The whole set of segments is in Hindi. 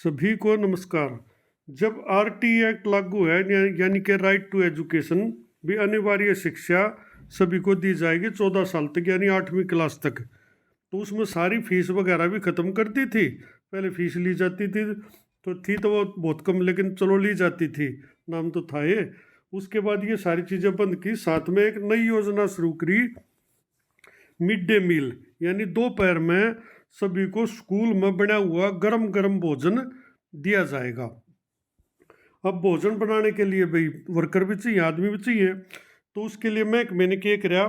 सभी को नमस्कार। जब आरटी एक्ट लागू है यानी कि राइट टू एजुकेशन भी अनिवार्य शिक्षा सभी को दी जाएगी 14 साल तक यानी 8वीं क्लास तक। तो उसमें सारी फीस वगैरह भी ख़त्म कर दी थी। पहले फीस ली जाती थी तो वो बहुत कम, लेकिन चलो ली जाती थी, नाम तो था ये। उसके बाद ये सारी चीज़ें बंद की। साथ में एक नई योजना शुरू करी, मिड डे मील, यानी दोपहर में सभी को स्कूल में बना हुआ गरम गरम भोजन दिया जाएगा। अब भोजन बनाने के लिए भाई वर्कर भी चाहिए, आदमी भी चाहिए। तो उसके लिए मैंने क्या कराया,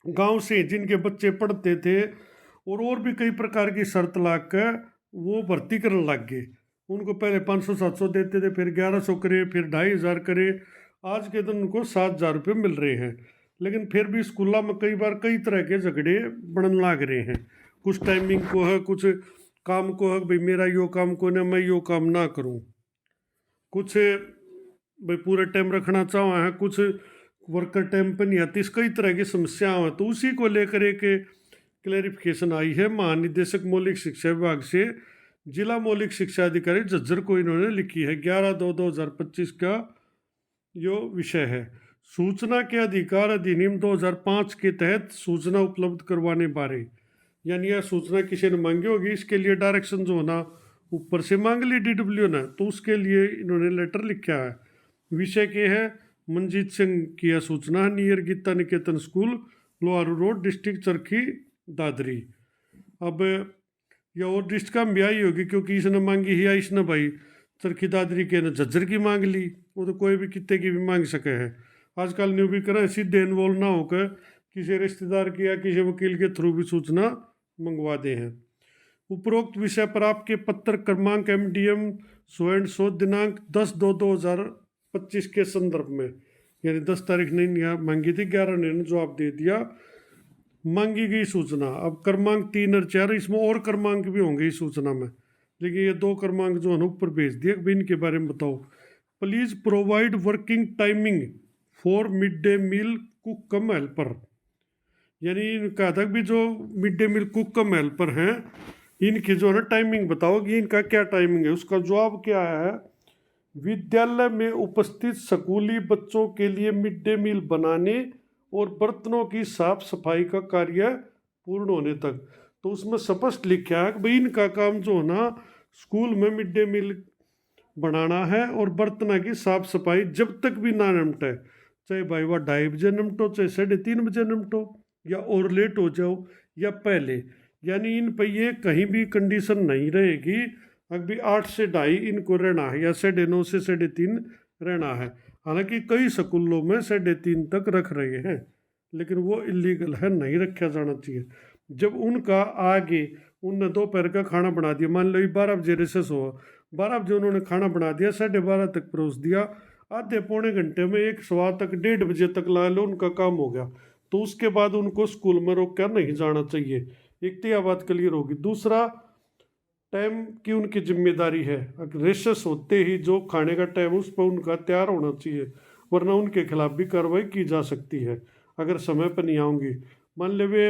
गांव से जिनके बच्चे पढ़ते थे और भी कई प्रकार की शर्त ला कर वो भर्ती करने लग गए। उनको पहले 500-700 देते थे, फिर 1100 करे, फिर 2500 करे। आज के दिन उनको 7000 रुपये मिल रहे हैं। लेकिन फिर भी स्कूलों में कई बार कई तरह के झगड़े बनने लग रहे हैं। कुछ टाइमिंग को है, कुछ काम को है, भाई मेरा यो काम को ना, मैं यो काम ना करूं। कुछ भाई पूरे टाइम रखना चाहो है, कुछ वर्कर टाइम पर नहीं आती। इस कई तरह की समस्याएं हैं। तो उसी को लेकर एक क्लैरिफिकेशन आई है महानिदेशक मौलिक शिक्षा विभाग से। जिला मौलिक शिक्षा अधिकारी झज्जर को इन्होंने लिखी है। 11/2/2025 का यो विषय है। सूचना के अधिकार अधिनियम 2005 के तहत सूचना उपलब्ध करवाने बारे, यानी यह सूचना किसी ने मांगी होगी, इसके लिए डायरेक्शन जो होना ऊपर से मांग ली DW ने, तो उसके लिए इन्होंने लेटर लिखा है। विषय के है मनजीत सिंह की यह सूचना है, नियर गीता निकेतन school, Loharu road, district Charkhi Dadri. अब यह और डिस्ट्रिक्ट का भी आई होगी, क्योंकि इसने मांगी ही, इसने भाई चरखी दादरी के ने झज्जर की मांग ली। वो तो कोई भी कितने की भी मांग सके है। आजकल न्यू भी करें, सीधे इन्वॉल्व ना होकर किसी रिश्तेदार की या किसी वकील के थ्रू भी सूचना मंगवा दे हैं। उपरोक्त विषय पर आपके पत्र क्रमांक MDM 100 दिनांक 10/2/2025 के संदर्भ में, यानी 10 तारीख ने मांगी थी, 11 ने जवाब दे दिया। मांगी गई सूचना, अब क्रमांक 3 और 4, इसमें और क्रमांक भी होंगे इस सूचना में, लेकिन ये 2 क्रमांक जो है ऊपर भेज दिए। भी इनके बारे में बताओ। Please provide working timing for mid day meal cook cum helper, यानी कहा था भी जो mid day meal cook cum helper हैं, इनकी जो है ना टाइमिंग बताओ कि इनका क्या टाइमिंग है। उसका जवाब क्या है, विद्यालय में उपस्थित स्कूली बच्चों के लिए मिड डे मील बनाने और बर्तनों की साफ सफाई का कार्य पूर्ण होने तक। तो उसमें स्पष्ट लिखा है कि भाई इनका काम जो है ना स्कूल में मिड डे मील बनाना है और बर्तनों की साफ सफाई जब तक भी ना निपटे, चाहे भाई वह 2:30 बजे निपटो, चाहे 3:30 बजे निपटो, या और लेट हो जाओ या पहले, यानी इन पर ये कहीं भी कंडीशन नहीं रहेगी। अभी 8 से 2:30 इनको रहना है या 9:30 से 3:30 रहना है। हालांकि कई स्कूलों में 3:30 तक रख रहे हैं, लेकिन वो इलीगल है, नहीं रखा जाना चाहिए। जब उनका आगे उनने दोपहर का खाना बना दिया, मान लो 12 बजे रिसेस हो, 12 बजे उन्होंने खाना बना दिया, 12:30 तक परोस दिया, आधे पौने घंटे में 1 सवा तक 1:30 बजे तक ला लो उनका काम हो गया। तो उसके बाद उनको स्कूल में रोक कर नहीं जाना चाहिए। एक तो यह बात क्लियर होगी। दूसरा, टाइम की उनकी जिम्मेदारी है, रेसेस होते ही जो खाने का टाइम उस पर उनका तैयार होना चाहिए, वरना उनके खिलाफ भी कार्रवाई की जा सकती है अगर समय पर नहीं आऊँगी। मान ले वे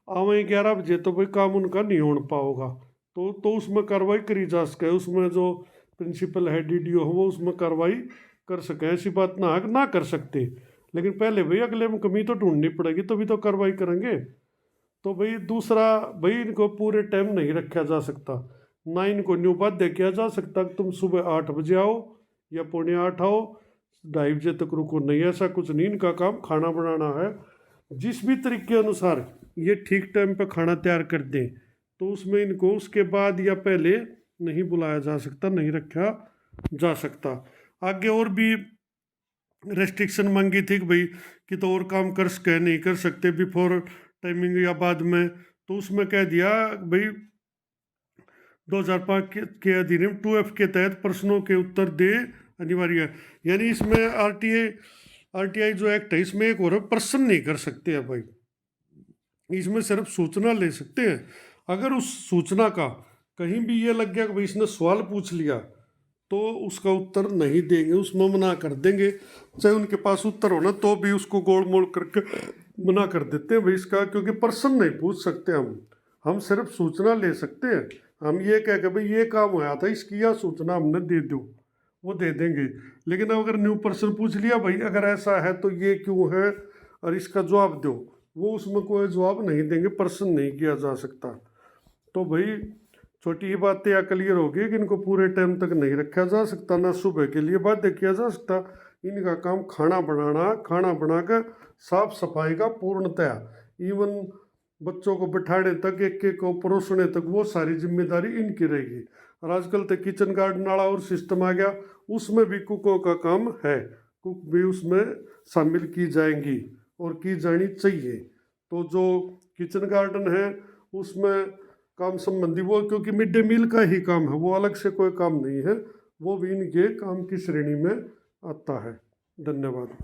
आवें 11 बजे तो भाई काम उनका नहीं हो पाओगा, तो उसमें कार्रवाई करी जा सके। उसमें जो प्रिंसिपल है, DDO हो, वो उसमें कार्रवाई कर सकें। ऐसी बात ना कर सकते, लेकिन पहले भाई अगले में कमी तो ढूंढनी पड़ेगी, तो भी तो कार्रवाई करेंगे। तो भाई दूसरा, भाई इनको पूरे टाइम नहीं रखा जा सकता, ना इनको न्यू बाध्य किया जा सकता कि तुम सुबह 8 बजे आओ या 7:45 आओ, 2:30 बजे तक रुको, नहीं, ऐसा कुछ नहीं। इनका काम खाना बनाना है। जिस भी तरीके अनुसार ये ठीक टाइम पे खाना तैयार कर दें, तो उसमें इनको उसके बाद या पहले नहीं बुलाया जा सकता, नहीं रखा जा सकता। आगे और भी रेस्ट्रिक्शन मांगी थी कि भाई कि तो और काम कर सके, नहीं कर सकते बिफोर टाइमिंग या बाद में। तो उसमें कह दिया भाई 2005 के अधिनियम 2F के तहत प्रश्नों के उत्तर दे अनिवार्य है। यानी इसमें RTI जो एक्ट है, इसमें एक और प्रश्न नहीं कर सकते हैं भाई, इसमें सिर्फ सूचना ले सकते हैं। अगर उस सूचना का कहीं भी ये लग गया कि भाई इसने सवाल पूछ लिया, तो उसका उत्तर नहीं देंगे, उसमें मना कर देंगे। चाहे उनके पास उत्तर हो ना, तो भी उसको गोल मोल करके मना कर देते हैं भाई इसका, क्योंकि प्रश्न नहीं पूछ सकते हम सिर्फ सूचना ले सकते हैं। हम ये कह के भाई ये काम होया था, इसकी यह सूचना हमने दे दो, वो दे देंगे। लेकिन अगर न्यू प्रश्न पूछ लिया भाई अगर ऐसा है तो ये क्यों है और इसका जवाब दो, वो उसमें कोई जवाब नहीं देंगे, प्रश्न नहीं किया जा सकता। तो भाई छोटी ही बातें या क्लियर होगी कि इनको पूरे टाइम तक नहीं रखा जा सकता, ना सुबह के लिए बाध्य किया जा सकता। इनका काम खाना बनाना, खाना बनाकर साफ सफाई का पूर्णतया, इवन बच्चों को बिठाने तक, एक एक को परोसने तक, वो सारी जिम्मेदारी इनकी रहेगी। और आजकल तो किचन गार्डन वाला और सिस्टम आ गया, उसमें भी कुकों का काम है, कुक भी उसमें शामिल की जाएंगी और की जानी चाहिए। तो जो किचन गार्डन है उसमें काम संबंधी वो, क्योंकि मिड डे मील का ही काम है, वो अलग से कोई काम नहीं है, वो भी इनके काम की श्रेणी में आता है। धन्यवाद।